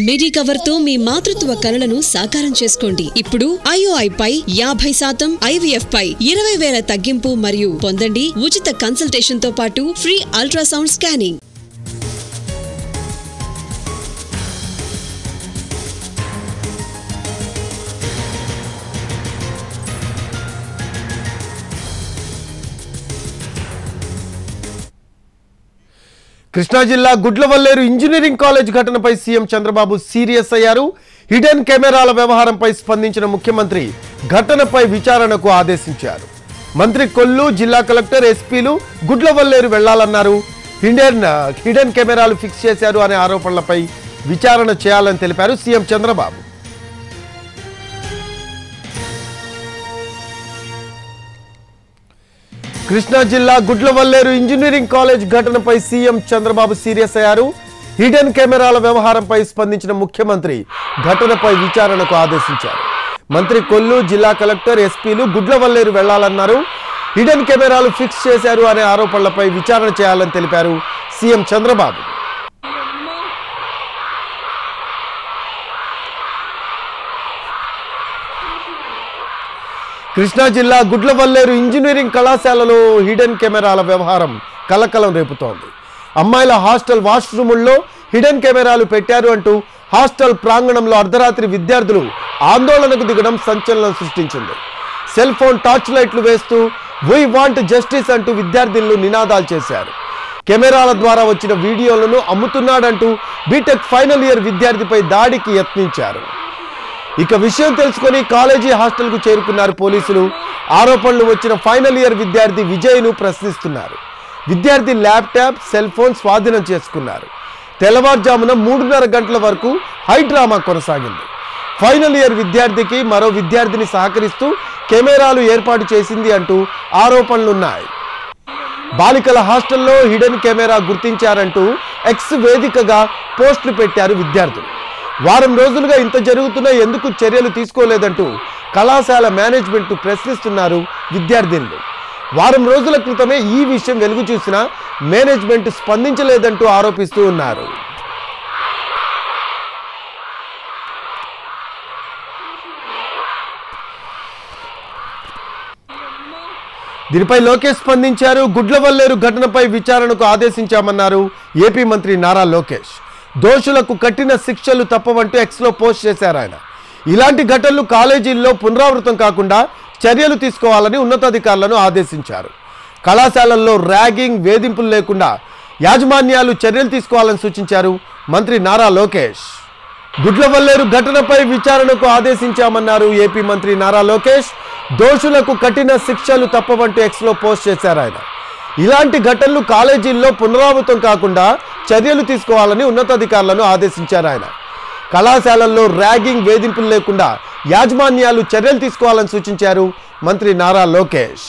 మిడి cover తో మీ మాతృత్వ కలలను సాకారం చేసుకోండి. ఇప్పుడు IOI పై 50%, IVF పై 20,000 తగ్గింపు మరియు పొందండి ఉచిత కన్సల్టేషన్ తో పాటు ఫ్రీ అల్ట్రాసౌండ్ స్కానింగ్. కృష్ణా జిల్లా గుడ్లవల్లేరు ఇంజనీరింగ్ కాలేజ్ ఘటనపై సీఎం చంద్రబాబు సీరియస్ అయ్యారు. హిడెన్ కెమెరాల వ్యవహారంపై స్పందించిన ముఖ్యమంత్రి ఘటనపై విచారణకు ఆదేశించారు. మంత్రి కొల్లు, జిల్లా కలెక్టర్, ఎస్పీలు గుడ్లవల్లేరు వెళ్లాలన్నారు. హిడెన్ కెమెరాలు ఫిక్స్ చేశారు అనే ఆరోపణలపై విచారణ చేయాలని తెలిపారు సీఎం చంద్రబాబు. కృష్ణా జిల్లా గుడ్లవల్లేరు ఇంజనీరింగ్ కాలేజ్ ఘటనపై సీఎం చంద్రబాబు సీరియస్ అయ్యారు. హిడెన్ కెమెరాల వ్యవహారంపై స్పందించిన ముఖ్యమంత్రి ఘటనపై విచారణకు ఆదేశించారు. మంత్రి కొల్లు, జిల్లా కలెక్టర్, ఎస్పీలు గుడ్లవల్లేరు వెళ్లాలన్నారు. హిడెన్ కెమెరాలు ఫిక్స్ చేశారు అనే ఆరోపణలపై విచారణ చేయాలని తెలిపారు సీఎం చంద్రబాబు. కృష్ణా జిల్లా గుడ్లవల్లేరు ఇంజనీరింగ్ కళాశాలలో హిడెన్ కెమెరాల వ్యవహారం కలకలం రేపుతోంది. అమ్మాయిల హాస్టల్ వాష్రూముల్లో హిడెన్ కెమెరాలు పెట్టారు అంటూ హాస్టల్ ప్రాంగణంలో అర్ధరాత్రి విద్యార్థులు ఆందోళనకు దిగడం సంచలనం సృష్టించింది. సెల్ ఫోన్ టార్చ్ లైట్లు వేస్తూ వీ వాంట్ జస్టిస్ అంటూ విద్యార్థులు నినాదాలు చేశారు. కెమెరాల ద్వారా వచ్చిన వీడియోలను అమ్ముతున్నాడంటూ బీటెక్ ఫైనల్ ఇయర్ విద్యార్థిపై దాడికి యత్నించారు. ఇక విషయం తెలుసుకొని కాలేజీ హాస్టల్కు చేరుకున్నారు పోలీసులు. ఆరోపణలు వచ్చిన ఫైనల్ ఇయర్ విద్యార్థి విజయ్ను ప్రశ్నిస్తున్నారు. విద్యార్థి ల్యాప్టాప్, సెల్ ఫోన్ స్వాధీనం చేసుకున్నారు. తెల్లవారుజామున 3:30 గంటల వరకు హైడ్రామా కొనసాగింది. ఫైనల్ ఇయర్ విద్యార్థికి మరో విద్యార్థిని సహకరిస్తూ కెమెరాలు ఏర్పాటు చేసింది అంటూ ఆరోపణలున్నాయి. బాలికల హాస్టల్లో హిడెన్ కెమెరా గుర్తించారంటూ ఎక్స్ వేదికగా పోస్టులు పెట్టారు విద్యార్థులు. వారం రోజులుగా ఇంత జరుగుతున్నా ఎందుకు చర్యలు తీసుకోలేదంటూ కళాశాల మేనేజ్మెంట్ ప్రశ్నిస్తున్నారు విద్యార్థినులు. వారం రోజుల క్రితమే ఈ విషయం వెలుగు చూసినా మేనేజ్మెంట్ స్పందించలేదంటూ ఆరోపిస్తూ ఉన్నారు. దీనిపై లోకేష్ స్పందించారు. గుడ్లవల్లేరు ఘటనపై విచారణకు ఆదేశించామన్నారు ఏపీ మంత్రి నారా లోకేష్. దోషులకు కఠిన శిక్షలు తప్పవంటూ ఎక్స్లో పోస్ట్ చేశారు ఆయన. ఇలాంటి ఘటనలు కాలేజీల్లో పునరావృతం కాకుండా చర్యలు తీసుకోవాలని ఉన్నతాధికారులను ఆదేశించారు. కళాశాలల్లో ర్యాగింగ్, వేధింపులు లేకుండా యాజమాన్యాలు చర్యలు తీసుకోవాలని సూచించారు మంత్రి నారా లోకేష్. గుడ్లవల్లేరు ఘటనపై విచారణకు ఆదేశించామన్నారు ఏపీ మంత్రి నారా లోకేష్. దోషులకు కఠిన శిక్షలు తప్పవంటూ ఎక్స్లో పోస్ట్ చేశారు ఆయన. ఇలాంటి ఘటనలు కాలేజీల్లో పునరావృతం కాకుండా చర్యలు తీసుకోవాలని ఉన్నతాధికారులను ఆదేశించారు ఆయన. కళాశాలల్లో ర్యాగింగ్, వేధింపులు లేకుండా యాజమాన్యాలు చర్యలు తీసుకోవాలని సూచించారు మంత్రి నారా లోకేష్.